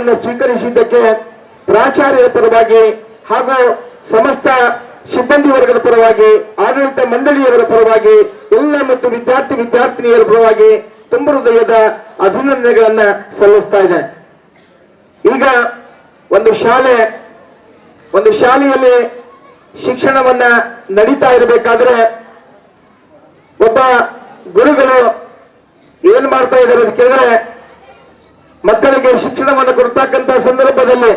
ಆಹ್ವಾನವನ್ನು ಸ್ವೀಕರಿಸಿದ್ದಕ್ಕೆ ಪ್ರಾಚಾರ್ಯರ ಪರವಾಗಿ ಹಾಗೂ ಸಮಸ್ತ ಸಿಬ್ಬಂದಿ ವರ್ಗದ ಪರವಾಗಿ, ಆಡಳಿತ ಮಂಡಳಿಯವರ ಪರವಾಗಿ, ಎಲ್ಲ ಮತ್ತು ವಿದ್ಯಾರ್ಥಿನಿಯರ ಪರವಾಗಿ ತುಂಬ ಹೃದಯದ ಅಭಿನಂದನೆಗಳನ್ನ ಸಲ್ಲಿಸ್ತಾ ಇದೆ. ಈಗ ಒಂದು ಶಾಲೆಯಲ್ಲಿ ಶಿಕ್ಷಣವನ್ನ ನಡೀತಾ ಇರಬೇಕಾದ್ರೆ ಒಬ್ಬ ಗುರುಗಳು ಏನ್ ಮಾಡ್ತಾ ಇದ್ದಾರೆ ಅಂತ ಕೇಳಿದ್ರೆ, ಮಕ್ಕಳಿಗೆ ಶಿಕ್ಷಣವನ್ನು ಕೊಡ್ತಕ್ಕಂತ ಸಂದರ್ಭದಲ್ಲಿ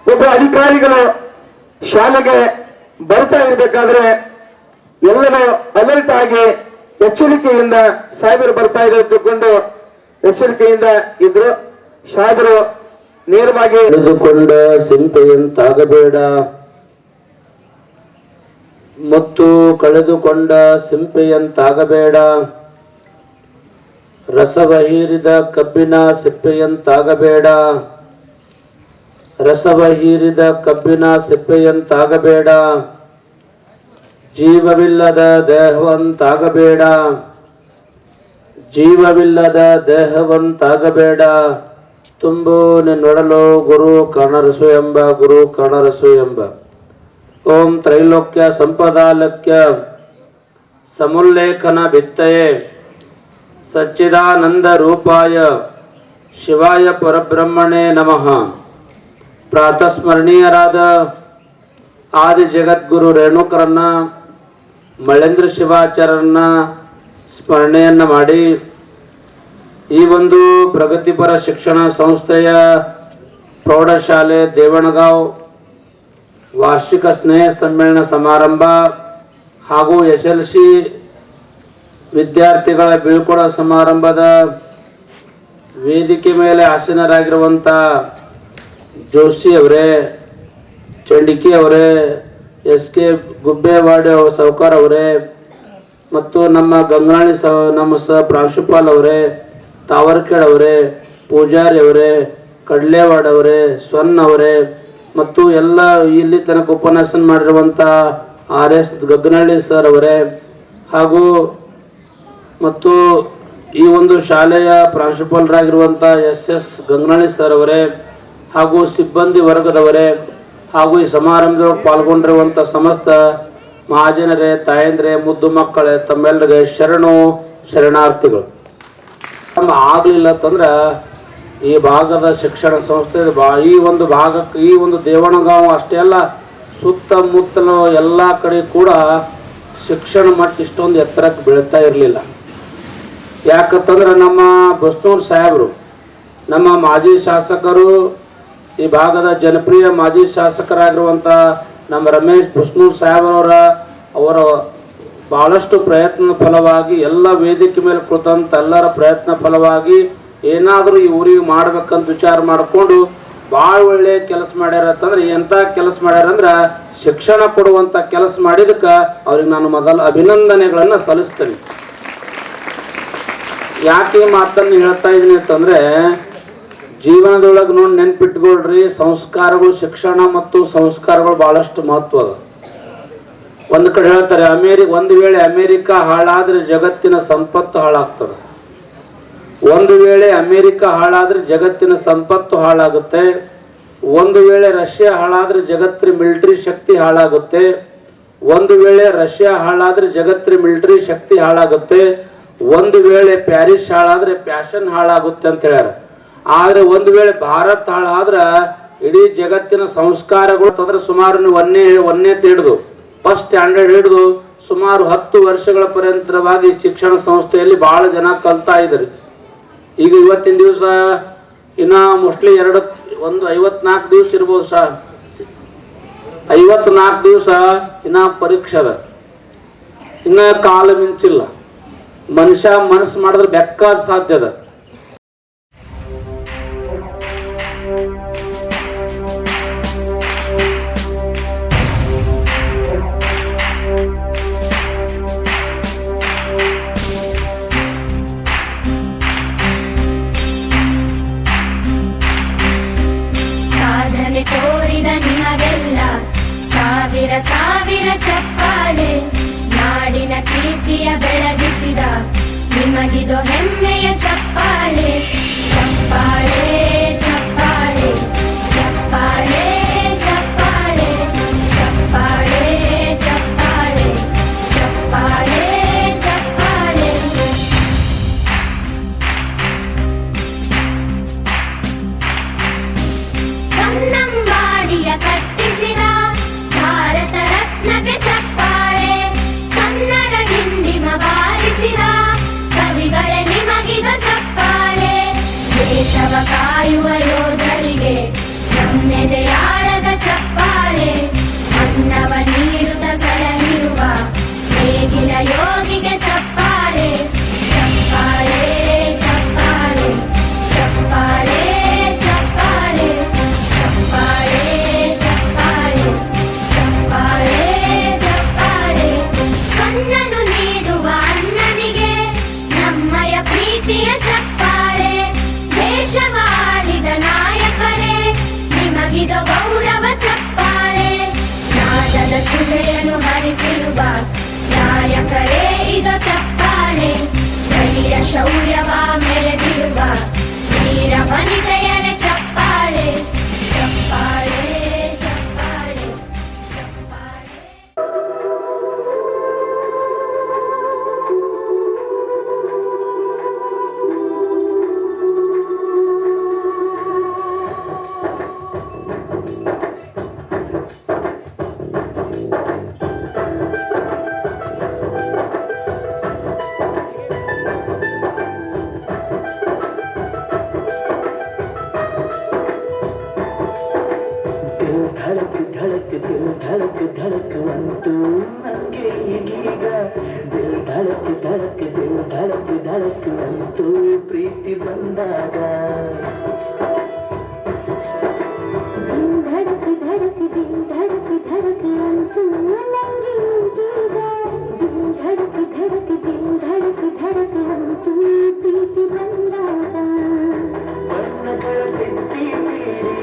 ಒಬ್ಬ ಅಧಿಕಾರಿಗಳು ಶಾಲೆಗೆ ಬರ್ತಾ ಇರಬೇಕಾದ್ರೆ ಎಲ್ಲರೂ ಅಲರ್ಟ್ ಆಗಿ ಎಚ್ಚರಿಕೆಯಿಂದ ಸಾಹೇಬರು ಬರ್ತಾ ಇದ್ದಾರೆ ತಿಳ್ಕೊಂಡು ಎಚ್ಚರಿಕೆಯಿಂದ ಇದ್ರು. ಸಾಹೇಬರು ನೇರವಾಗಿ ಕಳೆದುಕೊಂಡ ಸಿಂಪೆಯಂತಾಗಬೇಡ ಮತ್ತು ಕಳೆದುಕೊಂಡ ಸಿಂಪೆಯಂತಾಗಬೇಡ, ರಸವ ಹೀರಿದ ಕಬ್ಬಿನ ಸಿಪ್ಪೆಯಂತಾಗಬೇಡ, ರಸವ ಹೀರಿದ ಕಬ್ಬಿನ ಸಿಪ್ಪೆಯಂತಾಗಬೇಡ, ಜೀವವಿಲ್ಲದ ದೇಹವಂತಾಗಬೇಡ, ಜೀವವಿಲ್ಲದ ದೇಹವಂತಾಗಬೇಡ, ತುಂಬು ನಿನ್ನೊಡಲು ಗುರು ಕಾಣರಸು ಎಂಬ, ಗುರು ಕಾಣರಸು ಎಂಬ. ಓಂ ತ್ರೈಲೋಕ್ಯ ಸಂಪದಾಲಕ್ಯ ಸಮುಲ್ಲೇಖನ ಭಿತ್ತಯೇ ಸಚ್ಚಿದಾನಂದ ರೂಪಾಯ ಶಿವಾಯ ಪರಬ್ರಹ್ಮಣೇ ನಮಃ. ಪ್ರಾತಸ್ಮರಣೀಯರಾದ ಆದಿ ಜಗದ್ಗುರು ರೇಣುಕರನ್ನ, ಮಳೇಂದ್ರ ಶಿವಾಚಾರ್ಯರನ್ನ ಸ್ಮರಣೆಯನ್ನ ಮಾಡಿ ಈ ಒಂದು ಪ್ರಗತಿಪರ ಶಿಕ್ಷಣ ಸಂಸ್ಥೆಯ ಪ್ರೌಢಶಾಲೆ ದೇವಣಗಾಂವ್ ವಾರ್ಷಿಕ ಸ್ನೇಹ ಸಮ್ಮೇಳನ ಸಮಾರಂಭ ಹಾಗೂ SLC ವಿದ್ಯಾರ್ಥಿಗಳ ಬೀಳ್ಕೊಡ ಸಮಾರಂಭದ ವೇದಿಕೆ ಮೇಲೆ ಆಸೀನರಾಗಿರುವಂಥ ಜೋಶಿ ಅವರೇ, ಚಂಡಿಕಿ ಅವರೇ, SK ಗುಬ್ಬೇವಾಡಿ ಸೌಕರ್ ಅವರೇ ಮತ್ತು ನಮ್ಮ ಗಂಗಾಳಿ ನಮ್ಮ ಪ್ರಾಂಶುಪಾಲ್ ಅವರೇ, ತಾವರ್ಕೇಡ್ ಅವರೇ, ಪೂಜಾರಿ ಅವರೇ, ಕಡ್ಲೇವಾಡ್ ಅವರೇ, ಸ್ವನ್ ಅವರೇ ಮತ್ತು ಎಲ್ಲ ಇಲ್ಲಿ ತನಕ ಉಪನ್ಯಾಸ ಮಾಡಿರುವಂಥ RS ಗಗ್ನಹಳ್ಳಿ ಸರ್ ಅವರೇ ಹಾಗೂ ಮತ್ತು ಈ ಒಂದು ಶಾಲೆಯ ಪ್ರಾಂಶುಪಾಲರಾಗಿರುವಂಥ SS ಗಂಗನಹಳ್ಳಿ ಸರ್ ಅವರೇ ಹಾಗೂ ಸಿಬ್ಬಂದಿ ವರ್ಗದವರೇ ಹಾಗೂ ಈ ಸಮಾರಂಭದೊಳಗೆ ಪಾಲ್ಗೊಂಡಿರುವಂಥ ಸಮಸ್ತ ಮಹಾಜನರೇ, ತಾಯಂದ್ರೆ, ಮುದ್ದು ಮಕ್ಕಳೇ, ತಮ್ಮೆಲ್ಲರಿಗೆ ಶರಣಾರ್ಥಿಗಳು. ಆಗಲಿಲ್ಲ ಅಂತಂದ್ರೆ ಈ ಭಾಗದ ಶಿಕ್ಷಣ ಸಂಸ್ಥೆ ಈ ಒಂದು ಭಾಗಕ್ಕೆ ಈ ಒಂದು ದೇವಣಗಾಂವ್ ಅಷ್ಟೇ ಅಲ್ಲ, ಸುತ್ತಮುತ್ತಲ ಎಲ್ಲ ಕಡೆ ಕೂಡ ಶಿಕ್ಷಣ ಮಟ್ಟ ಇಷ್ಟೊಂದು ಎತ್ತರಕ್ಕೆ ಬೀಳ್ತಾ ಇರಲಿಲ್ಲ. ಯಾಕಂತಂದ್ರೆ ನಮ್ಮ ಬಸ್ನೂರು ಸಾಹೇಬರು, ನಮ್ಮ ಮಾಜಿ ಶಾಸಕರು, ಈ ಭಾಗದ ಜನಪ್ರಿಯ ಮಾಜಿ ಶಾಸಕರಾಗಿರುವಂಥ ನಮ್ಮ ರಮೇಶ್ ಬಸ್ನೂರು ಅವರ ಭಾಳಷ್ಟು ಪ್ರಯತ್ನ ಫಲವಾಗಿ, ಎಲ್ಲ ವೇದಿಕೆ ಮೇಲೆ ಕುಳಿತಂಥ ಎಲ್ಲರ ಪ್ರಯತ್ನ ಫಲವಾಗಿ ಏನಾದರೂ ಈ ಊರಿಗೆ ಮಾಡ್ಬೇಕಂತ ವಿಚಾರ ಮಾಡಿಕೊಂಡು ಭಾಳ ಒಳ್ಳೆ ಕೆಲಸ ಮಾಡ್ಯಾರ. ಅಂತಂದ್ರೆ ಎಂಥ ಕೆಲಸ ಮಾಡ್ಯಾರಂದ್ರೆ ಶಿಕ್ಷಣ ಕೊಡುವಂಥ ಕೆಲಸ ಮಾಡಿದಕ್ಕೆ ಅವ್ರಿಗೆ ನಾನು ಮೊದಲು ಅಭಿನಂದನೆಗಳನ್ನು ಸಲ್ಲಿಸ್ತೇನೆ. ಯಾಕೆ ಮಾತನ್ನು ಹೇಳ್ತಾ ಇದ್ದೀನಿ ಅಂತಂದ್ರೆ, ಜೀವನದೊಳಗೆ ನೋಡಿ ನೆನ್ಪಿಟ್ಕೊಳ್ರಿ, ಸಂಸ್ಕಾರಗಳು, ಶಿಕ್ಷಣ ಮತ್ತು ಸಂಸ್ಕಾರಗಳು ಬಹಳಷ್ಟು ಮಹತ್ವ ಅದ. ಒಂದು ಕಡೆ ಹೇಳ್ತಾರೆ, ಒಂದು ವೇಳೆ ಅಮೇರಿಕ ಹಾಳಾದ್ರೆ ಜಗತ್ತಿನ ಸಂಪತ್ತು ಹಾಳಾಗ್ತದೆ. ಒಂದು ವೇಳೆ ಅಮೇರಿಕ ಹಾಳಾದ್ರೆ ಜಗತ್ತಿನ ಸಂಪತ್ತು ಹಾಳಾಗುತ್ತೆ. ಒಂದು ವೇಳೆ ರಷ್ಯಾ ಹಾಳಾದ್ರೆ ಜಗತ್ತಿನ ಮಿಲಿಟರಿ ಶಕ್ತಿ ಹಾಳಾಗುತ್ತೆ. ಒಂದು ವೇಳೆ ರಷ್ಯಾ ಹಾಳಾದ್ರೆ ಜಗತ್ತಿನ ಮಿಲಿಟರಿ ಶಕ್ತಿ ಹಾಳಾಗುತ್ತೆ. ಒಂದು ವೇಳೆ ಪ್ಯಾರಿಸ್ ಹಾಳಾದ್ರೆ ಫ್ಯಾಷನ್ ಹಾಳಾಗುತ್ತೆ ಅಂತ ಹೇಳ್ಯಾರ. ಆದ್ರೆ ಒಂದು ವೇಳೆ ಭಾರತ ಹಾಳಾದ್ರೆ ಇಡೀ ಜಗತ್ತಿನ ಸಂಸ್ಕಾರಗಳು ತಂದ್ರೆ ಸುಮಾರು ಒಂದೇ ಹಿಡಿದು ಫಸ್ಟ್ ಸ್ಟ್ಯಾಂಡರ್ಡ್ ಹಿಡಿದು ಸುಮಾರು 10 ವರ್ಷಗಳ ಪರ್ಯಂತರವಾಗಿ ಶಿಕ್ಷಣ ಸಂಸ್ಥೆಯಲ್ಲಿ ಬಹಳ ಜನ ಕಲ್ತಾ ಇದ್ದಾರೆ. ಈಗ ಇವತ್ತಿನ ದಿವಸ ಇನ್ನ ಮೋಸ್ಟ್ಲಿ 54 ದಿವಸ ಇರ್ಬೋದು ಸರ್. 54 ದಿವಸ ಇನ್ನ ಪರೀಕ್ಷೆ ಅದ, ಇನ್ನ ಕಾಲ ಮಿಂಚಿಲ್ಲ. ಮನುಷ್ಯ ಮನಸ್ಸು ಮಾಡಿದ್ರೆ ಬೇಕಾದ ಸಾಧ್ಯ ಅದ. ಸಾಧನೆ ತೋರಿದ ನಿಮಗೆಲ್ಲ ಸಾವಿರ ಸಾವಿರ ಚಪ್ಪಾಳೆ, ನಾಡಿನ ಕೀರ್ತಿಯ ಬೆಳಗಿಸಿದ ನಿಮಗಿದು ಹೆಮ್ಮೆಯ ಚಪ್ಪಾಳೆ. ಪ್ರೀತಿ ಬಂದಾಗ धड़क धड़क दिल धड़क धड़क अंतु ನಂಗೆ ಈಗ धड़क धड़क दिल धड़क धड़क अंतु ಪ್ರೀತಿ ಬಂದಾಗ ಬಣ್ಣಗಳ ತೆತ್ತಿ ಮೀರಿ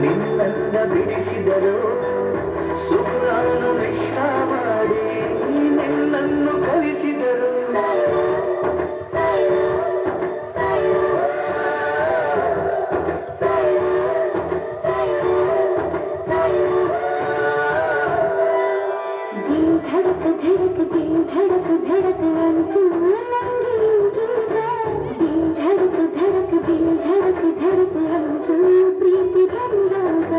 ನಿನ್ನನ್ನ ಬಿಡಿಸಿದರು ಸುಖಾನು ಮಿಶ್ರ ಮಾಡಿ ನಿನ್ನನ್ನು ಕಲಿಸಿದರು धड़क धड़क दिल धड़क धड़क अंतु ನಂಗೆ ಈಗ धड़क धड़क दिल धड़क धड़क अंतु ಪ್ರೀತಿ ಬಂದಾಗ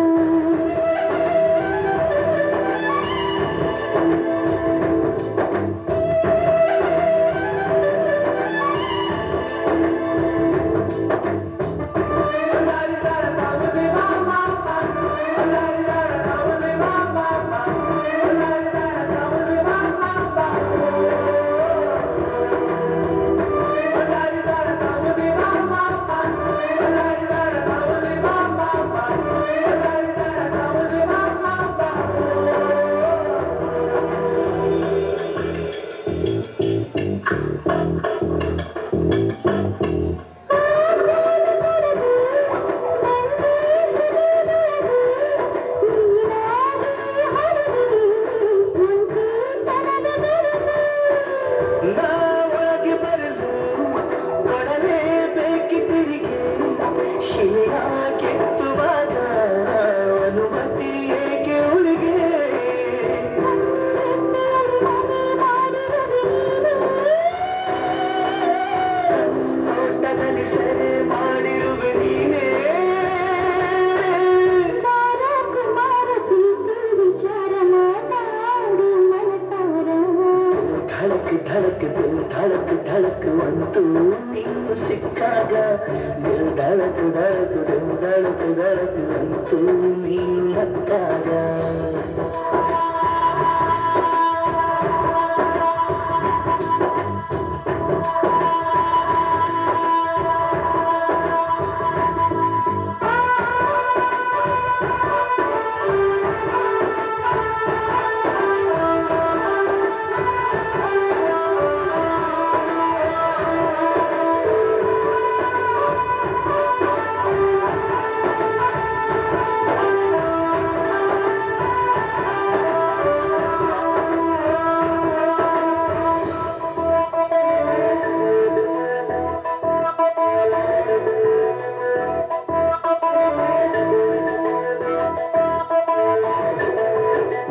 ನಾವಾಗಿ ಬರಲು ಕೊಡಲೇಬೇಕಿ ತಿರಿಗೆ ಶಿಲೆಯ ಕೆತ್ತುವಾಗ ಅನುಮತಿ ಏಕೆ ಉಳಿಗೆ ನೋಟದಲ್ಲಿ ಸೆರೆ ಮಾಡಿರುವೆ ನೀನೇ ಕುಮಾರ ಪ್ರೀತಿ ವಿಚಾರ ಮಾತಾಡು ಮನಸಾರ ಧಡಕ್ ಧಡಕ್ ದಿಲ್ ಧಡಕ್ ಧಡಕ್ ಅಂತೂ ನೀನು ಸಿಕ್ಕಾಗ ದಿಲ್ ಧಡಕ್ ಧಡಕ್ ದಿಲ್ ಧಡಕ್ ಧಡಕ್ ಅಂತೂ ನೀನು ನಕ್ಕಾಗ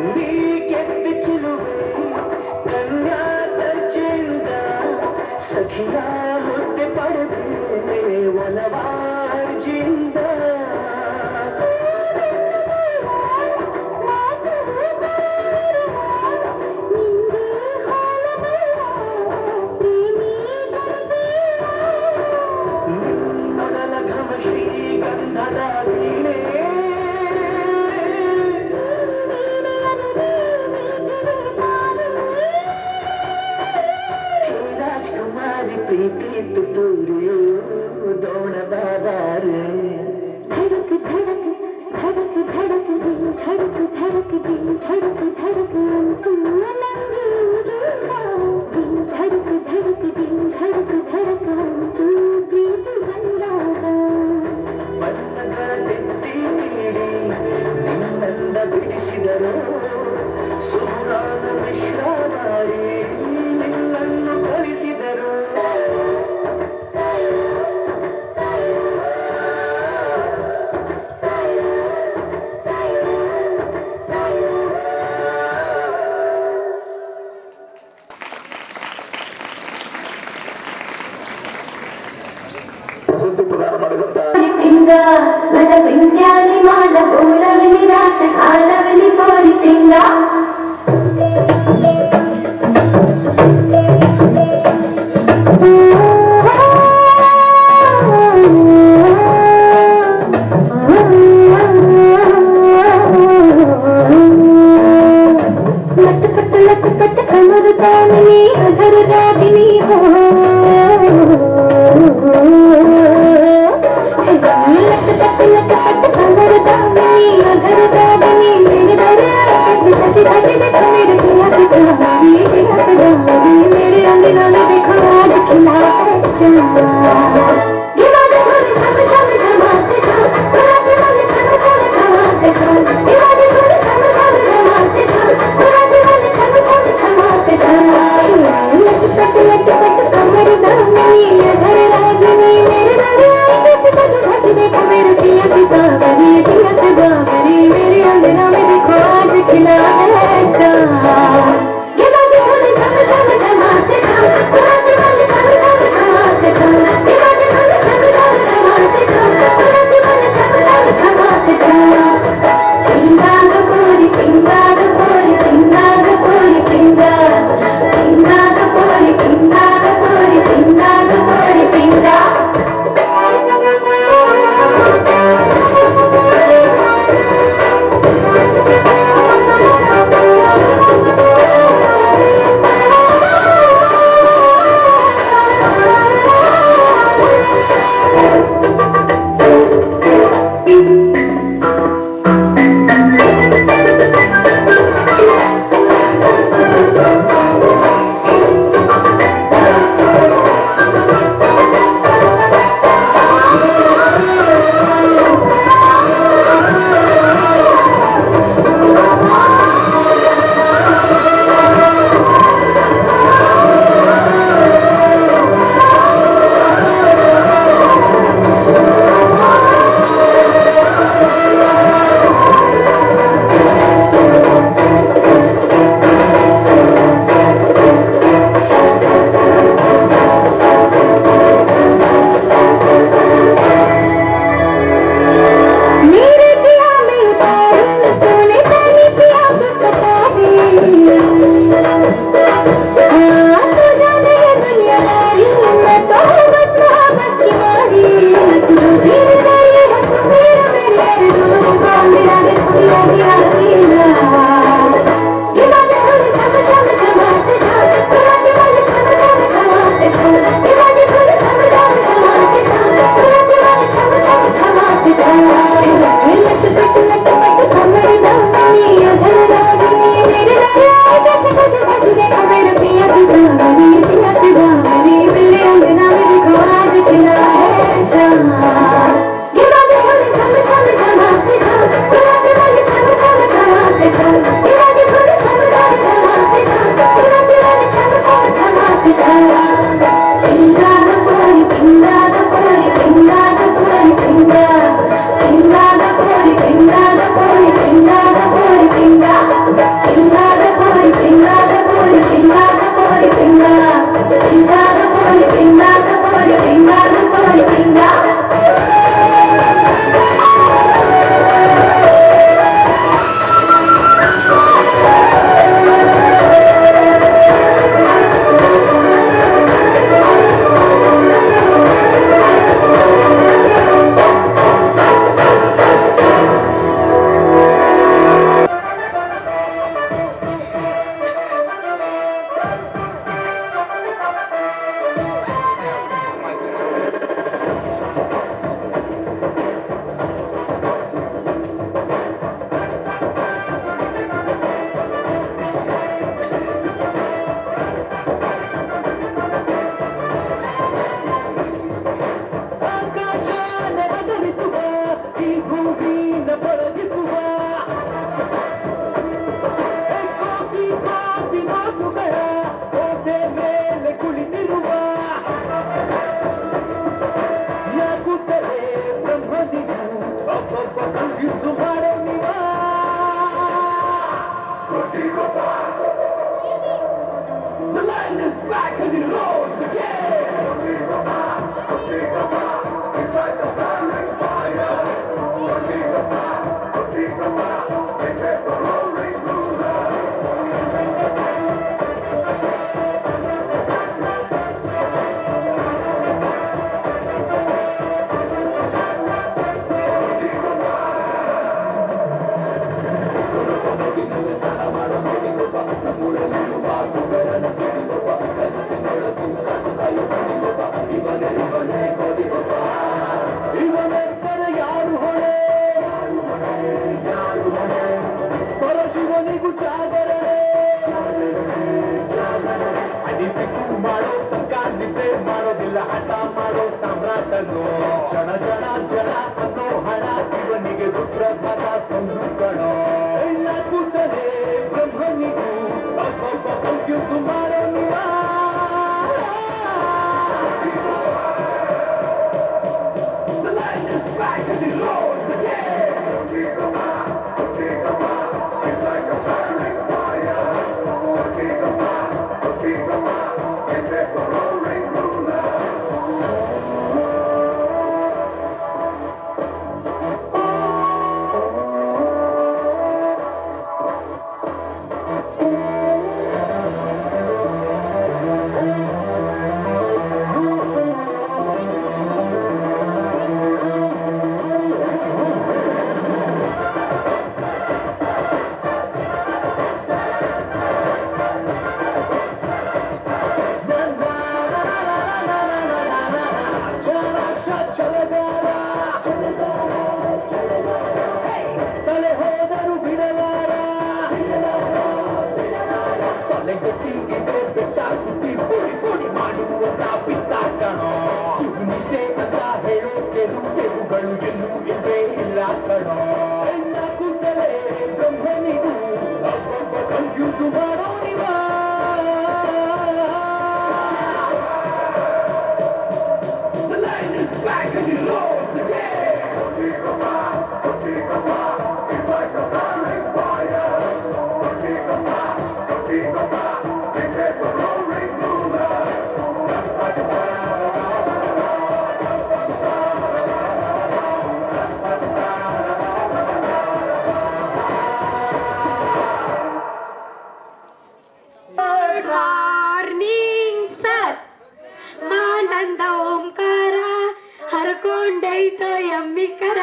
ನೀ ಕೆಟ್ಟ ಚಿಲುವೆ ಕನ್ಯಾ ದರ್ಜೆಯಿಂದ ಸಖಿಯ ಹುದ್ದೆ ಪಡೆದೆ ಒಲವಾರ್ಜಿಯಿಂದ ಮೊದಲ ಘಮ ಶ್ರೀಗಂಧದ ವೀಣೆ ರಾಜಕುಮಾರಿ ಪ್ರೀತಿ ತುತ್ತೂರು ದೋಣ ಬಾಬಾರೆ धड़क धड़क धड़क धड़क दिल धड़क धड़क दिल धड़क धड़क अंतु ನಂಗೆ ಈಗ दिल धड़क धड़क दिल धड़क धड़क अंतु ಪ್ರೀತಿ ಬಂದಾಗ ಬಣ್ಣಗಳ ತೆತ್ತಿ ಮೀರಿ ನಿನ್ನನ್ನ ಬಿಡಿಸಿದರು ಸುಖಾನು ಮಿಶ್ರ ಮಾಡಿ ನಿನ್ನನ್ನು ಕಲಿಸಿದರು ಪ್ರಶಸ್ತಿ ಪ್ರದಾನ ಮಾಡಿದಂತ ಪಿಂಗ ನನ್ನ ಪಿಂಗ್ಯಾಲಿ ಮಾಲ ಗೋಳವಿಲಿ ರಾಟ ಕಾಲವಿಲಿ ಕೋರಿ ಪಿಂಗ लट पट कमर दामिनी अधर दामिनी हो Pinga, ಹಠ ಮಾಡೋ ಸಾಮ್ರಾಟನು ಜನ ಜನ ಜನ ಅನ್ನೋ ಹಣ ಇವನಿಗೆ ಸುಪ್ರಭಾತ ಸಂದುಕಣೋ ಎಲ್ಲ ಕೂತಲೇ ಬ್ರಹ್ಮನಿಗೂ ಒಬ್ಬೊಬ್ಬ ಕನ್ಫ್ಯೂಸ್ ಮಾಡೋ The light is back and it glows again. It's like a burning fire. It's a roaring ruler. ತಲೆ ಹೋದರು ಬಿಡಲಾರ ತಲೆಗಟ್ಟಿಗೆ ಬೆಟ್ಟ ಕುಟ್ಟಿ ಪುಡಿ ಪುಡಿ ಮಾಡುವಂತ ಪಿಸ್ತಾಕಣೋ ನಿಷ್ಠೆ ಅಂತ ಹೇಳೋ ಕೆರುಗಳು ಎಲ್ಲೂ ಇಲ್ಲೇ ಇಲ್ಲ ಕಣೋ ಎಲ್ಲ ಕೂತಲೇ ಬ್ರಹ್ಮನಿಗೂ ಒಬ್ಬೊಬ್ಬ ಕನ್ಫ್ಯೂಸ್ ಮಾಡೋ The light is back and it glows again. It's like a burning fire. It's a roaring ruler. Good morning, sir. ಮಾನಂದ ಓಂಕಾರ ಹರ್ಕೊಂಡೈತ ಎಮ್ಮಿಕರ.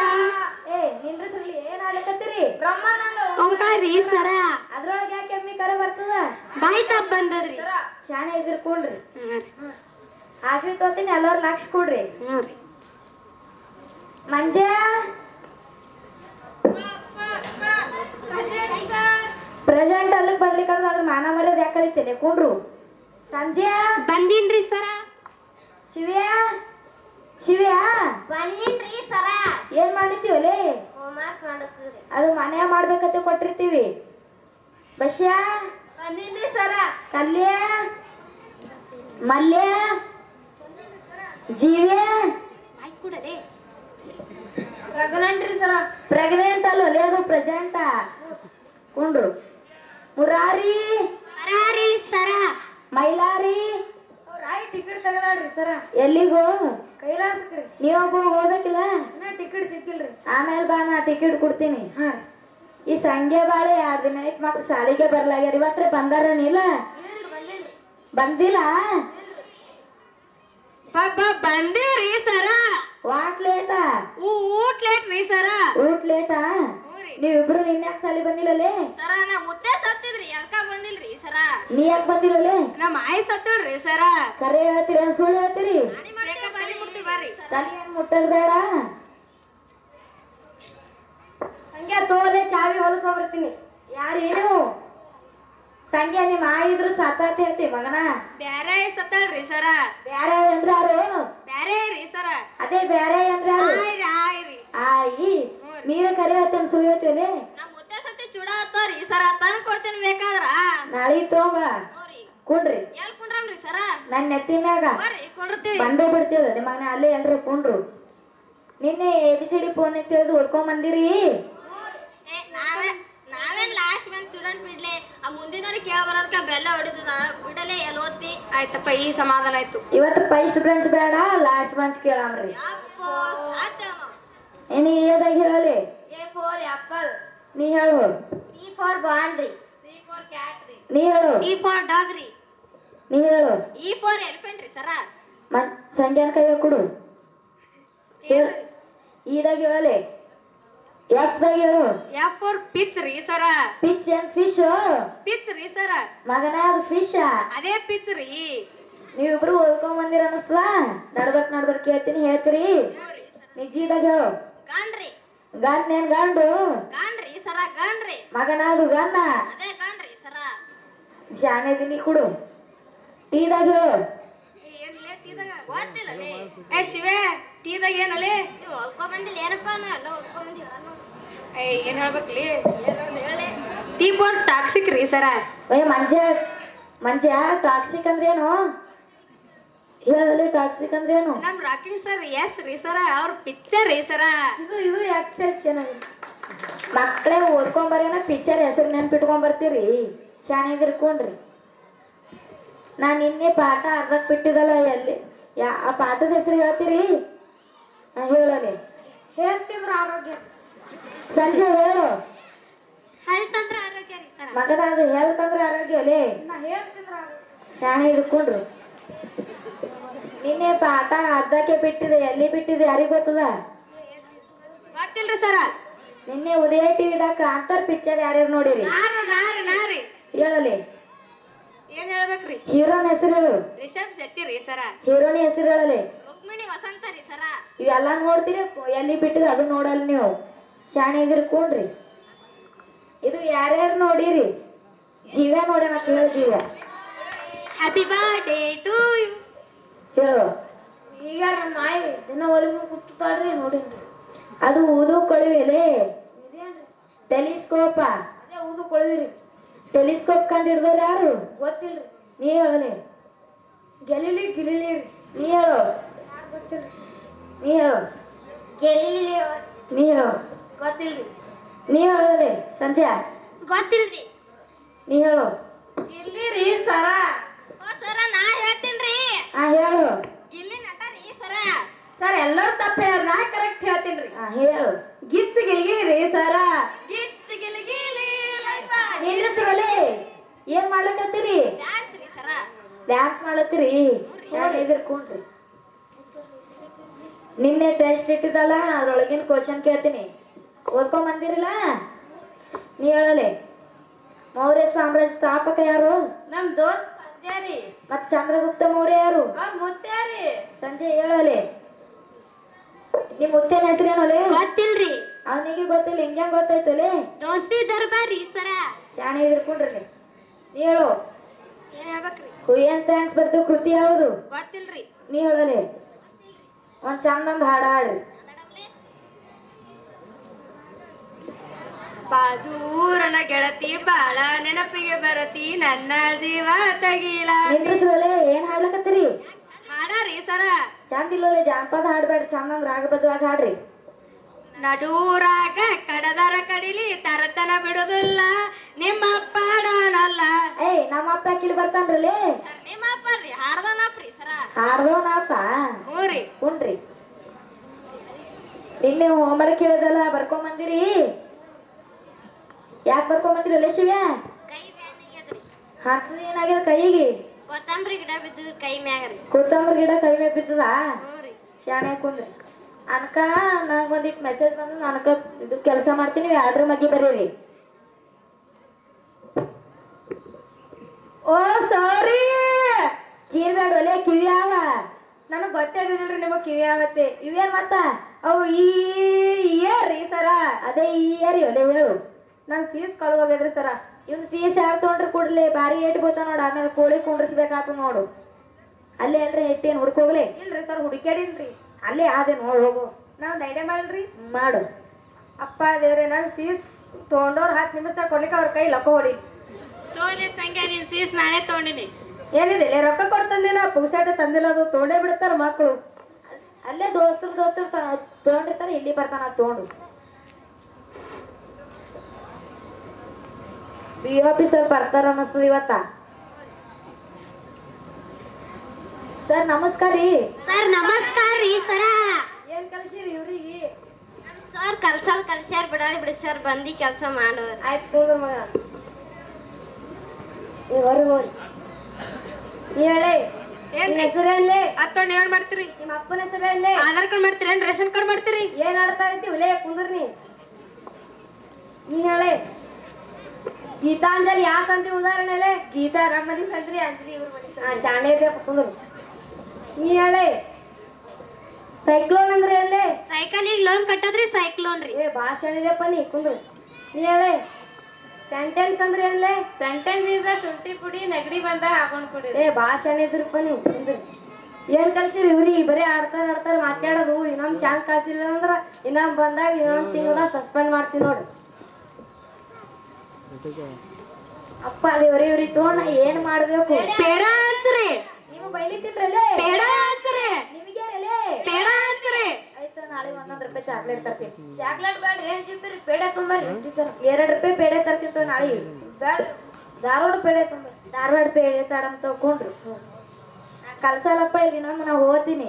ನಿಂದ್ರಸ್ರಲ್ಲಿ ಏನ್ ಆಡ್ಲಿಕತ್ತೀರಿ? ಓಂಕಾರ ರೀ ಸರ. ಅದ್ರೊಳಗೆ ಯಾಕೆ ಎಮ್ಮಿಕರ ಬರ್ತದ? ಬಾಯಿ ತಪ್ಪ ಬಂದದ್ರಿ. ಶಾಣೆ ಇದ್ರಕೊಂಡ್ರಿ. ಆಶ್ರಿ ತೋತೀನಿ ಎಲ್ಲರೂ ಲಕ್ಷ ಕೊಡ್ರಿ. ಮಂಜ ಪ್ರೆಸೆಂಟ್ ಅಲ್ಲಿಗೆ ಬರ್ಲಿಕ್ಕಂದ್ರೆ ಅದ್ರ ಮಾನ ಮರ್ಯಾದೆ ಯಾಕೆ ಕಲಿತೇನೆ ಕೊಂಡ್ರು. ಸಂಜೆ ಬಂದೀನ್ರಿ ಸರ. ಶಿವ್ಯ ಶಿವ್ಯ ಬಂದೀನ್ರಿ ಸರ. ಏನ್ ಮಾಡಿರ್ತೀವಲ್ಲಿ? ಹೋಮ್ವರ್ಕ್ ಮಾಡುತ್ತೀರಿ. ಅದು ಮನೆ ಮಾಡ್ಬೇಕಂತ ಕೊಟ್ಟಿರ್ತೀವಿ. ಬಸ್ಯ ಬಂದೀನ್ರಿ ಸರ. ಕಲ್ಯ ಮಲ್ಯ ಜೀವ್ಯ ಆಯ್ತು ಕೂಡಲೇ. ಪ್ರೆಗ್ನೆಂಟ್ ರೀ ಸರ. ಪ್ರೆಗ್ನೆಂಟ್ ಅಲ್ಲ ಅದು ಪ್ರೆಸೆಂಟ ಕೊಂಡ್ರು. ಮುರಾರಿ ಬರಾರಿ ಸರ. ಮೈಲಾರಿ ಟಿಕೆಟ್ ತಗದಾಡ್ರಿ ಸರ. ಎಲ್ಲಿಗೋ? ಕೈಲಾಸಕ್ರಿ. ನೀವೊಬ್ಬ ಹೋಗ್ಬೇಕಿಲ್ಲ? ಟಿಕೆಟ್ ಸಿಕ್ಕಿಲ್ರಿ. ಆಮೇಲೆ ಬಾ ನಾ ಟಿಕೆಟ್ ಕೊಡ್ತೀನಿ. ಈ ಸಂಜೆ ಬಾಳೆ 2 ದಿನ ಆಯ್ತು ಮಕ್ಳು ಶಾಲಿಗೆ ಬರ್ಲಾಗ್ಯಾರ. ಇವತ್ರೆ ಬಂದಾರನಿಲ್ಲ? ಬಂದಿಲ್ಲ? ಬಂದೇವ್ರಿ ಸರ. ವಾಟ್ ಲೇಟಾ? ಊಟ ಲೇಟ್ ರೀ ಸರ. ಊಟ ಲೇಟಾ? ನೀವಿಬ್ರು ನಿನ್ಯಾಕ ಸಾಲಿ ಬಂದಿಲ್ಲಲೇ? ಸರ ನಾ ಮುದ್ದೆ ಸತ್ತಿದ್ರಿ ಅದಕ್ಕ ಬಂದಿಲ್ರಿ ಸರ. ನೀ ಯಾಕೆ ಬಂದಿಲ್ಲಲೇ? ನಮ್ಮ ಆಯಿ ಸತ್ತಳ್ರಿ ಸರ. ಕರೆ ಹೇಳ್ತೀರಿ ಸುಳ್ಳು ಹೇಳ್ತೀರಿ? ಬರ್ರಿ ತಲೆ ಏನ್ ಮುಟ್ಟದ್ ಬೇಡ. ಸಂಖ್ಯಾ ತೋಲೆ ಚಾವಿ ಹೊಲ್ಕೊಂಡ್ಬರ್ತೀನಿ. ಯಾರೇನು ಸಂಖ್ಯಾ ನಿಮ್ಮ ಆಯಿದ್ರು ಸತ್ತಾತಿ ಹೇಳ್ತಿ ಮಗನ. ಬ್ಯಾರೆ ಸತ್ತಳ್ರಿ ಸರ. ಬ್ಯಾರೆ ಅಂದ್ರೆ ಯಾರು? ಬ್ಯಾರೆ ರೀ ಸರ. ಅದೇ ಬ್ಯಾರೆ ಅಂದ್ರೆ ಯಾರು? ಆಯ್ರಿ. ಆಯಿ ನೀರ ಕರೆ ಹೇಳ್ತೇನೆ ಸುಳ್ಳು ಹೇಳ್ತೇನೆ. ನಮ್ ಮುದ್ದೆ ಸತ್ತಿ ಚೂಡ ಹತ್ತಾರಿ ಸರ. ತಂದ್ ಕೊಡ್ತೇನೆ ಬೇಕಾದ್ರ. ನಾಳಿ ತಗೊಂಬ ಕುಂಡ್ರಿ. ಎಲ್ ಕುಂಡ್ರನ್ರಿ ಸರ? ನನ್ನ ನೆತ್ತಿ ಮ್ಯಾಗ ಬರ್ರಿ ಕುಂಡ್ರತೀವಿ. ಬಂದೇ ಬಿಡ್ತೀವ ನಿಮ್ಮ ಮನೆ ಅಲ್ಲೇ ಎಲ್ರು ಕುಂಡ್ರು. ನಿನ್ನೆ ABCD ಫೋನ್ ಹಚ್ಚೋದು ಓದ್ಕೊಂಡ್ ಬಂದಿರಿ? ನಾವೇನ್ ಲಾಸ್ಟ್ ಬೆಂಚ್ ಸ್ಟೂಡೆಂಟ್ ಬಿಡ್ಲೆ. ಆ ಮುಂದಿನವ್ರಿಗೆ ಕೇಳ ಬರೋದಕ್ಕ ಬೆಲ್ಲ ಹೊಡಿತದ ಬಿಡಲೆ ಎಲ್ಲಿ ಓದ್ತಿ. ಆಯ್ತಪ್ಪ ಈ ಸಮಾಧಾನ ಆಯ್ತು. ಇವತ್ತು ಫಸ್ಟ್ ಬೆಂಚ್ ಬೇಡ ಲಾಸ್ಟ್ ಬೆಂಚ್ ಕೇಳಮ್ರಿ. ನೀ ಏದಾಗ ಹೇಳಲಿ? A for apple. ನೀ ಹೇಳು. B for ball ರೀ. C for cat ರೀ. ನೀ ಹೇಳು. D for dog ರೀ. ನೀ ಹೇಳು. E for elephant ರೀ ಸರ. ಸಂಖ್ಯಾನ ಕೈ ಕೊಡು. ಈದಾಗ ಹೇಳಲಿ. F ದಾಗ ಹೇಳು. F for pitch ರೀ ಸರ. Pitch and fish. pitch ರೀ ಸರ. ಮಗನ ಅದು ಫಿಶ್. ಅದೇ pitch ರೀ. ನೀವಿಬ್ರು ಓದ್ಕೊಂಡ್ ಬಂದಿರ ಅನ್ನಿಸ್ಲ? ನಡ್ಬರ್ಕ್ ಕೇಳ್ತೀನಿ ಹೇಳ್ತೀರಿ? ನಿಜೀದಾಗ ಹೇಳು. ಗಾಂಡ್ರಿ. ಗನ್ ಗಂಡು. ಗಾಂಡ್ರಿ ಸರ ಗಾಂಡ್ರಿ. ಮಗನ ಅದು ಗನ್ನ. ಅದೇ ಗಾಂಡ್ರಿ ಸರ. ಶಾನೆ ದಿನಿ ಕೊಡು. ಟೀದಾಗ ಹೇಳು. ಏನ್ ಲೇಟ್ ಇದಾಗ ಗೊತ್ತಿಲ್ಲ ಏ ಶಿವೆ ಟೀದಾಗ ಏನಲ್ಲೇ ಓದ್ಕೊಂಬಂದಿಲ್ಲ ಏನಪ್ಪ ಎಲ್ಲ ಓದ್ಕೊಂಬಂದಿ ಏನ್ ಹೇಳ್ಬೇಕ್ಲಿ ಟೀ ಬೋರ್ಡ್ ಟಾಕ್ಸಿಕ್ ರೀ ಸರ ಮಂಜ ಟಾಕ್ಸಿಕ್ ಅಂದ್ರೆ ಏನು ಹೇಳಲಿ ಟಾಕ್ಸಿಕ್ ಅಂದ್ರೆ ಏನು ನಮ್ ರಾಕಿಂಗ್ ಸ್ಟಾರ್ ಎಸ್ ರೀ ಸರ ಅವ್ರ ಪಿಕ್ಚರ್ ರೀ ಸರ ಇದು ಎಕ್ಸೆಲ್ ಚೆನ್ನಾಗಿ ಮಕ್ಕಳೇ ಓದ್ಕೊಂಬರೇನ ಪಿಕ್ಚರ್ ಹೆಸರು ನೆನ್ಪಿಟ್ಕೊಂಡ್ ಬರ್ತೀರಿ ಶಾಣಿಗಿರ್ಕೊಂಡ್ರಿ ನಾನು ನಿನ್ನೆ ಪಾಠ ಅರ್ಧಕ್ಕೆ ಬಿಟ್ಟಿದಲ್ಲ ಎಲ್ಲಿ ಆ ಪಾಠದ ಹೆಸರು ಹೇಳ್ತೀರಿ ಹೇಳಲಿ ಹೇಳ್ತಿದ್ರ ಆರೋಗ್ಯ ಸಂಜೆ ಹೇಳು ಹೆಲ್ತ್ ಅಂದ್ರೆ ಆರೋಗ್ಯ ರೀ ಸರ ಮಗನ ಅದು ಹೆಲ್ತ್ ಅಂದ್ರೆ ಆರೋಗ್ಯ ಅಲ್ಲೇ ನಾ ಹೇಳ್ತಿದ್ರ ಶಾಣೆ ಹಿಡ್ಕೊಂಡ್ರು ನಿನ್ನೆ ಪಾಠ ಅರ್ಧಕ್ಕೆ ಬಿಟ್ಟಿದೆ ಎಲ್ಲಿ ಬಿಟ್ಟಿದೆ ಯಾರಿಗ್ ಗೊತ್ತದ ಗೊತ್ತಿಲ್ರಿ ಸರ ನಿನ್ನೆ ಉದಯ ಟಿವಿದಾಗ ಕಾಂತಾರ್ ಪಿಕ್ಚರ್ ಯಾರ್ಯಾರು ನೋಡಿರಿ ನಾರಿ ಹೇಳಲಿ ಏನ್ ಹೇಳ್ಬೇಕ್ರಿ ಹೀರೋನ್ ಹೆಸರು ಹೇಳು ರಿಷಬ್ ಶೆಟ್ಟಿ ರೀ ಸರ ಹೀರೋನಿ ಹೆಸರು ಹೇಳಲಿ ರುಕ್ಮಿಣಿ ವಸಂತ ರೀ ಸರ ಇವೆಲ್ಲ ನೋಡ್ತೀರಿ ಎಲ್ಲಿ ಬಿಟ್ಟಿದೆ ಅದು ನೋಡಲ್ಲ ನೀವು ಶಾಣೆ ಹಿಡ್ಕೊಂಡ್ರಿ ಇದು ಯಾರ್ಯಾರು ನೋಡಿರಿ ಜೀವ ನೋಡಿ ಮಕ್ಳು ಹೇಳು ಜೀವ ಹ್ಯಾಪಿ ಬರ್ಡೇ ಟು ಯು ಹೇಳು ಈಗ ನಮ್ಮ ಮಾಯಿ ದಿನ ಒಲಿ ಮುಂದೆ ಕೂತಾಳ್ರಿ ನೋಡಿನ್ರಿ ಅದು ಊದು ಕೊಳುವಿಲೆ ಇದೇನ್ರಿ ಟೆಲಿಸ್ಕೋಪ ಅದೇ ಊದು ಕೊಳ್ವಿರಿ ಟೆಲಿಸ್ಕೋಪ್ ಕಂಡು ಹಿಡ್ದವ್ರು ಯಾರು ಗೊತ್ತಿಲ್ರಿ ನೀ ಹೇಳಲಿ ಗೆಲಿಲಿ ಗಿಲಿಲಿ ರೀ ನೀ ಹೇಳು ಯಾರು ಗೊತ್ತಿಲ್ರಿ ನೀ ಹೇಳು ಗೆಲಿಲಿ ನೀ ಹೇಳು ಗೊತ್ತಿಲ್ರಿ ನೀ ಹೇಳಲಿ ಸಂಜೆ ಗೊತ್ತಿಲ್ರಿ ನೀ ಹೇಳು ಇಲ್ಲಿ ರೀ ಸರ ಓ ಸರ ನಾ ಹೇಳ್ತೀನ್ರಿ ಹೇಳು ಗಿಲ್ಲಿ ನಟ ರೀ ಸರ ಸರ್ ಎಲ್ಲರೂ ತಪ್ಪ ಹೇಳ್ರಿ ನಾ ಕರೆಕ್ಟ್ ಹೇಳ್ತೀನ್ರಿ ಹೇಳು ಗಿಚ್ಚ ಗಿಲ್ಗಿ ರೀ ಸರ ಗಿಚ್ಚ ಗಿಲ್ಗಿ ನಿಲ್ಲಿಸ್ರಲೆ ಏನ್ ಮಾಡ್ಲಕತ್ತೀರಿ ಡ್ಯಾನ್ಸ್ ರೀ ಸರ ಡ್ಯಾನ್ಸ್ ಮಾಡ್ಲತ್ತೀರಿ ಎದುರ್ಕೊಂಡ್ರಿ ನಿನ್ನೆ ಟೆಸ್ಟ್ ಇಟ್ಟಿದ್ದಲ್ಲ ಅದ್ರೊಳಗಿನ ಕ್ವಶನ್ ಕೇಳ್ತೀನಿ ಓದ್ಕೊಂಡ್ ಬಂದಿರಲ್ಲ ನೀ ಹೇಳಲೆ ಮೌರ್ಯ ಸಾಮ್ರಾಜ್ಯ ಸ್ಥಾಪಕ ಯಾರು ನಮ್ ದೋಸ್ತ್ ಸಂಜೆ ರೀ ಮತ್ ಚಂದ್ರಗುಪ್ತ ಮೌರ್ಯ ಯಾರು ಅವ್ರ ಮುತ್ಯ ರೀ ಸಂಜೆ ಹೇಳಲೆ ನಿಮ್ ಮುತ್ತೇನ ಹೆಸರೇನೋಲೆ ಗೊತ್ತಿಲ್ರಿ ಅವನಿಗೆ ಗೊತ್ತಿಲ್ಲ ಹಿಂಗ್ಯಾಂಗ ಗೊತ್ತಾಯ್ತಲೆ ದೋಸ್ತಿ ದರ್ಬಾರ್ ರೀ ಸರ ಶಾಣೆ ಎದುರ್ಕೊಂಡ್ರಿ ನೀ ಹೇಳು ಏನ್ ಹೇಳ್ಬೇಕ್ರಿ ಕುಯ್ಯನ್ ಥ್ಯಾಂಕ್ಸ್ ಬರ್ತು ಕೃತಿ ಯಾವುದು ಗೊತ್ತಿಲ್ರಿ ನೀ ಹೇಳಲೆ ಒಂದ್ ಚಂದಂದ್ ಹಾಡ ಹಾಡ್ರಿ ಬಾಜೂರನ ಗೆಳತಿ ಬಾಳ ನೆನಪಿಗೆ ಬರತಿ ನನ್ನ ಜೀವ ತಗಿಲ ನಿಂದ್ರಿಸ್ರಲೆ ಏನ್ ಹಾಡ್ಲಕತ್ತೀರಿ ಹಾಡಾರಿ ಸರ ಚಂದ ಇಲ್ಲಲೆ ಜಾನಪದ ಹಾಡ್ಬೇಡ್ರಿ ಚಂದಂದ್ ರಾಗಬದ್ಧವಾಗಿ ಹಾಡ್ರಿ ನಡೂರಾಗ ಕಡದರ ಕಡಿಲಿ ತರತನ ಬಿಡುದಿಲ್ಲ ನಿಮ್ಮ ಪಾಡನಲ್ಲ ನಮ್ಮ ಅಪ್ಪ ಕಿಲಿ ಬರ್ತಾನ್ರಲೆ ನಿಮ್ಮ ಅಪ್ಪ ರೀ ಹಾಡ್ದನಪ್ರಿ ಸರ ಹಾಡ್ದವನಪ್ಪ ಹ್ಞೂ ರೀ ಹುನ್ರಿ ನಿನ್ನೆ ಹೋಮ್ವರ್ಕ್ ಕೇಳಿದಲ್ಲ ಬರ್ಕೊಂಬಂದಿರಿ ಯಾಕೆ ಬರ್ಕೊಂಬಂದಿರಿ ಅಲ್ಲೇ ಶಿವ್ಯ ಹತ್ತದ ಏನಾಗ್ಯದ ಕೈಗೆ ಕೊತ್ತಂಬರಿ ಗಿಡ ಬಿದ್ದು ಕೈ ಮ್ಯಾಗ್ರಿ ಕೊತ್ತಂಬರಿ ಗಿಡ ಕೈ ಮೇಲೆ ಬಿದ್ದದ ಹ್ಞೂ ರೀ ಶಾಣೆ ಕುಂದ್ರಿ ಅನ್ಕ ನಂಗೆ ಒಂದಿಟ್ಟು ಮೆಸೇಜ್ ಬಂದು ಅನ್ಕ ಇದು ಕೆಲಸ ಮಾಡ್ತೀನಿ ಆರ್ಡ್ರ್ ಮಗ್ಗಿ ಬರೀರಿ ಓ ಸಾರಿ ಚೀರ್ಬೇಡ ಒಲೆ ಕಿವಿ ಅವ ನನಗೆ ಗೊತ್ತೇ ಇದ್ದಿಲ್ರಿ ನಿಮಗೆ ಕಿವಿ ಆಗತ್ತೆ ಇವೇನ್ ಮತ್ತ ಅವು ಈ ಸರ ಅದೇ ಈ ಯಾರಿ ಒಲೆ ಹೇಳು ನಾನು ಸೀಸ್ ಕಳ್ದೋಗ್ಯದ್ರಿ ಸರ ಇವ್ನು ಸೀಸ್ ಯಾರು ತೊಗೊಂಡ್ರೆ ಕೊಡ್ಲಿ ಬಾರಿ ಏಟ್ ಬೋತ ನೋಡು ಆಮೇಲೆ ಕೋಳಿ ಕುಂಡ್ರಿಸ್ಬೇಕಾತು ನೋಡು ಅಲ್ಲೇ ಅಲ್ರಿ ಇಟ್ಟೇನು ಹುಡ್ಕೋಗ್ಲಿ ಇಲ್ರಿ ಸರ್ ಹುಡುಕ್ಯಾಡಿನ್ರಿ ಅಲ್ಲೇ ಆದೆ ನೋಡು ಹೋಗು ನಾವು ಡೈಡೆ ಮಾಡಲ್ರಿ ಮಾಡು ಅಪ್ಪ ದೇವ್ರೆ ನಾನು ಸೀಸ್ ತೊಗೊಂಡವ್ರು 10 ನಿಮಿಷ ಕೊಡ್ಲಿಕ್ಕೆ ಅವ್ರ ಕೈ ಲಕ್ಕ ಹೊಡಿ ತೋಲಿ ಸಂಖ್ಯೆ ನೀನು ಸೀಸ್ ನಾನೇ ತೊಗೊಂಡಿನಿ ಏನಿದೆ ರೊಕ್ಕ ಕೊಡ್ತಂದಿಲ್ಲ ಪುಗ್ಸಾಟ ತಂದಿಲ್ಲ ಅದು ತೊಗೊಂಡೇ ಬಿಡ್ತಾರ ಮಕ್ಕಳು ಅಲ್ಲೇ ದೋಸ್ತರು ತೊಗೊಂಡಿರ್ತಾರೆ ಇಲ್ಲಿ ಬರ್ತಾನ ತೊಗೊಂಡು ಬಿ ಆಫೀಸರ್ ಬರ್ತಾರ ಅನ್ನಿಸ್ತದ ಇವತ್ತ ಸರ್ ನಮಸ್ಕಾರ ರೀ ಸರ್ ನಮಸ್ಕಾರ ರೀ ಸರ ಏನ್ ಕಲ್ಸಿರಿ ಇವ್ರಿಗೆ ಸರ್ ಕಲ್ಸ್ಯಾರ ಬಿಡಿ ಸರ್ ಬಂದು ಕೆಲಸ ಮಾಡೋರು ಆಯ್ತು ತೋದ್ರ ಮಗ ಹೊರಗೆ ಹೋರಿ ಹೇಳಿ ಏನ್ ಹೆಸರಲ್ಲಿ ಅತ್ತೊಂಡು ಏನ್ ಮಾಡ್ತೀರಿ ನಿಮ್ಮ ಅಪ್ಪನ ಹೆಸರಲ್ಲಿ ಆಧಾರ್ ಕಾರ್ಡ್ ಮಾಡ್ತೀರಿ ಏನ್ ರೇಷನ್ ಕಾರ್ಡ್ ಮಾಡ್ತೀರಿ ಏನ್ ಆಡ್ತಾ ಐತಿ ಉಲೇ ಕುಂದ್ರಿ ನೀ ಹೇಳಿ ಗೀತಾಂಜಲಿ ಯಾ ಸಂತಿ ಉದಾಹರಣೆ ಗೀತಾ ನಮ್ಮನಿ ಸಂತ್ರಿ ಅಂಜಲಿ ಇವ್ರ ಮನೆ ಶಾಣೆ ಕುಂದ್ರು ನೀ ಹೇಳಿ ಸೈಕ್ಲೋನ್ ಅಂದ್ರೆ ಎಲ್ಲಿ ಸೈಕಲಿಗೆ ಲೋನ್ ಕಟ್ಟದ್ರಿ ಸೈಕ್ಲೋನ್ ರೀ ಭಾಳ ಶಾಣಿದೆಪ್ಪ ನೀ ಕುಂದ್ರು ನೀ ಹೇಳಿ ಸೆಂಟೆನ್ಸ್ ಅಂದ್ರೆ ಎಲ್ಲಿ ಸೆಂಟೆನ್ಸ್ ಇಸ್ ಶುಂಠಿ ಪುಡಿ ನೆಗಡಿ ಬಂದಾಗ ಹಾಕೊಂಡ್ ಕುಡಿ ಭಾಳ ಶಾಣೆ ಇದ್ರಪ್ಪ ನೀವು ಕುಂದ್ರು ಏನ್ ಕಲ್ಸಿರಿ ಇವ್ರಿ ಬರೀ ಆಡ್ತಾರ ಮಾತಾಡೋದು ಇನ್ನೊಂದ್ ಚಾನ್ಸ್ ಕಲ್ಸಿಲ್ಲ ಅಂದ್ರ ಇನ್ನೊಂದ್ ಬಂದಾಗ ಇನ್ನೊಂದ್ ತಿಂಗಳ ಸಸ್ಪೆಂಡ್ ಮಾಡ್ತೀನಿ ನೋಡ್ರಿ ಅಪ್ಪ ದೇವ್ರಿ ಇವ್ರಿ ತೋಣ ಏನ್ ಮಾಡ್ಬೇಕು ಬೇಡ ಅಂತ್ರಿ ನೀವು ಬೈಲಿತ್ತಿದ್ರಲ್ಲೇ ಬೇಡ ಅಂತ್ರಿ ನಿಮ್ಗ್ಯಾರಲ್ಲೇ ಬೇಡ ಅಂತ್ರಿ ಆಯ್ತು ನಾಳೆ 100 ರೂಪಾಯಿ ಚಾಕ್ಲೇಟ್ ತರ್ತೀನಿ ಚಾಕ್ಲೇಟ್ ಬೇಡ್ರಿ ಏನ್ ಚಿಪ್ಪಿರಿ ಪೇಡೆ ತುಂಬರಿ 2 ರೂಪಾಯಿ ಪೇಡೆ ತರ್ತೀನಿ ನಾಳೆ ಬೇಡ ಧಾರವಾಡ ಪೇಡೆ ತುಂಬ ಧಾರವಾಡ ಪೇಡೆ ತಡಮ್ ತಗೊಂಡ್ರಿ ಕಲ್ಸಲ್ಲಪ್ಪ ಇಲ್ಲಿ ನಾ ಹೋಗ್ತೀನಿ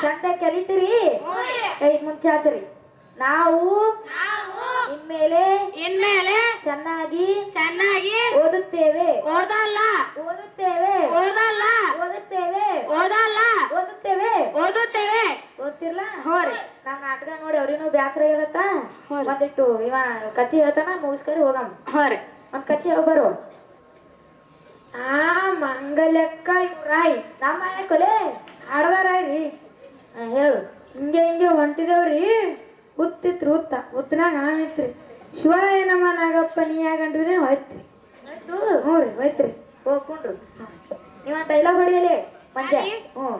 ಚಂದ ಕಲಿತೀರಿ ಕೈ ಮುಂಚೆ ಹಚ್ರಿ ನಾವು ಇನ್ಮೇಲೆ ಚೆನ್ನಾಗಿ ಓದುತ್ತೇವೆ ಓದುತ್ತೇವೆ ಓದ್ತಿರ್ಲಾ ಹೋರಿ ನಾವ್ ನಾಟಕ ನೋಡಿ ಅವ್ರಿನೂ ಬ್ಯಾಸರ ಆಗತ್ತ ಒಂದಿಟ್ಟು ಇವ ಕತ್ತಿ ಹೇಳ್ತಾನ ಮುಗಿಸ್ಕರಿ ಹೋಗಮ್ ಹೋರಿ ಒಂದ್ ಕತ್ತಿ ಹೇಳ್ಬರು ಮಂಗಲಕ್ಕ ರಾಯ್ ನಮ್ಮ ಕೊಲೆ ಹಾಡದಾರಾಯ್ರಿ ಹೇಳು ಹಿಂಗೆ ಹೊಂಟಿದೇವ್ರಿ ಉತ್ತಿತ್ರಿ ಉತ್ತನಾಗ ಆಮಿತ್ರಿ ಶಿವ ಏನಮ್ಮ ನಾಗಪ್ಪ ನೀ ಆಗಂಡ್ರಿ ಹೋಯ್ತ್ರಿ ಹ್ಞೂ ರೀ ಹೋಯ್ತ್ರಿ ಹೋಗ್ಕೊಂಡ್ರು ನೀವ ಡೈಲಾಗ್ ಹೊಡಿಯಲಿ ಮಂಜ ಹ್ಞೂ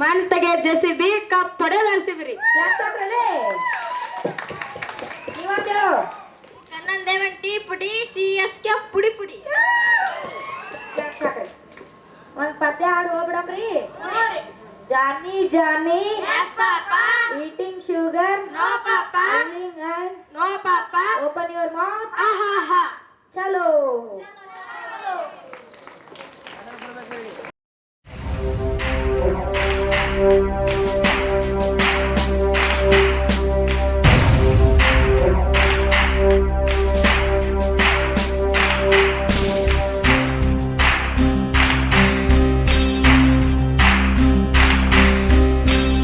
ಮಣ್ ತೆಗೆ ಜೆಸಿಬಿ ಕಪ್ ಹೊಡೆದಾಡ್ಸಿಬ್ರಿ ಯಾಕಂದ್ರಲ್ಲೇ ನೀವಂತ ಹೇಳು ಕಣ್ಣನ್ ದೇವನ್ ಟೀ ಪುಡಿ CSK ಪುಡಿ ಪುಡಿ ಒಂದ್ ಪದ್ಯ ಹಾಡು ಹೋಗ್ಬಿಡಮ್ರಿ ಜಾನಿ ಜಾನಿ ಈಟಿಂಗ್ ಶುಗರ್ ನೋ ಪಾಪಾ ನೋ ಪಾಪಾ ಓಪನ್ ಯುವರ್ ಮೌತ್ ಆಹಾ ಚಲೋ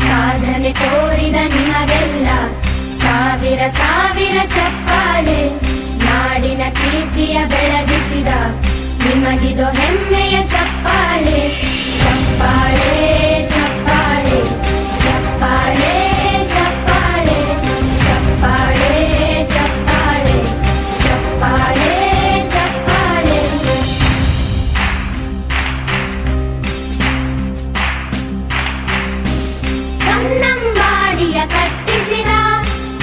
ಸಾಧನೆ ತೋರಿದ ನಿಮಗೆಲ್ಲ ಸಾವಿರ ಸಾವಿರ ಚಪ್ಪಾಳೆ ನಾಡಿನ ಕೀರ್ತಿಯ ಬೆಳಗಿಸಿದ ನಿಮಗಿದು ಹೆಮ್ಮೆಯ ಚಪ್ಪಾಳೆ ಚಪ್ಪಾಳೆ ಚಪ್ಪಾಳೆ ಚಪ್ಪಾಳೆ ಚಪ್ಪಾಳೆ ಚಪ್ಪಾಳೆ ಚಪ್ಪಾಳೆ ಚಪ್ಪಾಳೆ ಚಪ್ಪಾಳೆ ಕನ್ನಂಬಾಡಿಯ ಕಟ್ಟಿಸಿದ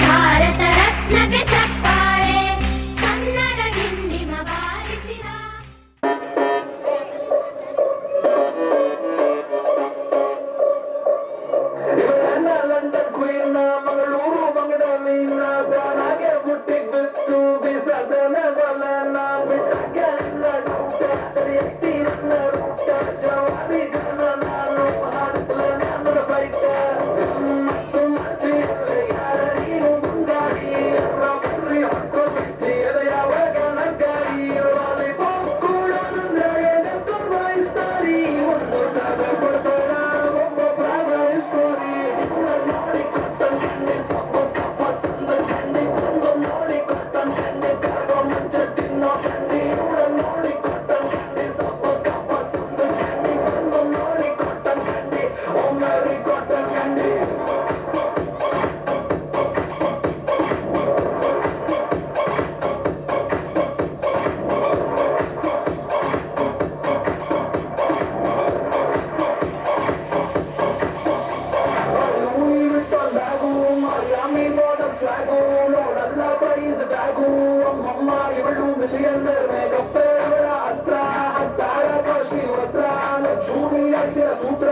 ಭಾರತ ರತ್ನಕ್ಕೆ ಚಪ್ಪಾಳೆ ಕನ್ನಡ ಡಿಂಡಿಮ ಬಾರಿಸಿದ ಲಂಡನ್ ಕ್ವೀನ್ ಮಂಗಳೂರು ಬಂಗಡ ಮೀನ ಬ್ಯಾನಾಗೆ ಬುಟ್ಟಿಗ್ ಬಿತ್ತು ಬಿಸದನ ಬಲನ ಬಿಟ್ಟಾಗ ಸರಿ ಎತ್ತಿ ರೂಟ ಜವಾಬಿ ಜನ ನಾನು ಹಾಡಿಸಲ ನನ್ನ ಬೈಟ ಮತ್ತು ಮತ್ತಿಲ್ಲ ಯಾರ ನೀನು ಮುಂದಾಡಿ ಬರ್ರಿ ಹೊತ್ತು ಬಿಟ್ಟಿ ಅದ ಯಾವಾಗ ನಗ್ಗಾರಿ ವಾಲಿಬಾಲ್ ಕೂಡ ತುಂಬ ಇಸ್ತಾರಿ ಒಂದು ಸಾಗ ಕೊಡ್ತಾರ ಒಬ್ಬ ಪ್ರಾಣ ಇಸ್ತಾರಿ ನೋಡಿ ಕೊಟ್ಟನ್ ಕಣ್ಣಿ ಸಬ್ಬ ಕಪ್ಪ ಸಂದ ಕಣ್ಣಿ ಒಂದು ನೋಡಿ ಕೊಟ್ಟನ್ ಕಣ್ಣಿ ಕರಗೋ ಮುಂಚೆ ತಿನ್ನೋ ಕಣ್ಣಿ ನೋಡಿ ಕೊಟ್ಟನ್ ಕಣ್ಣಿ ಸಬ್ಬ ಕಪ್ಪ ಸಂದ ಕಣ್ಣಿ ಒಂದು ನೋಡಿ ಕೊಟ್ಟನ್ ಕಣ್ಣಿ ಒಮ್ಮೆ ಕೊಟ್ಟನ್ ಕಣ್ಣಿ Louis Vuitton bagu, Miami model flagu, ನೋಡಲ್ಲ ಪ್ರೈಸ್ ಬ್ಯಾಗು ಅಮ್ಮಮ್ಮ ಇವಳು ಮಿಲಿಯನರ್ ಮೇಕಪ್ ಇವಳ ಅಸ್ತ್ರ ಹತ್ತಾರ ಕಾಸ್ಟ್ಲಿ ವಸ್ತ್ರ ಲಕ್ಷ್ಮಿ ಅಂತಿರ ಸೂತ್ರ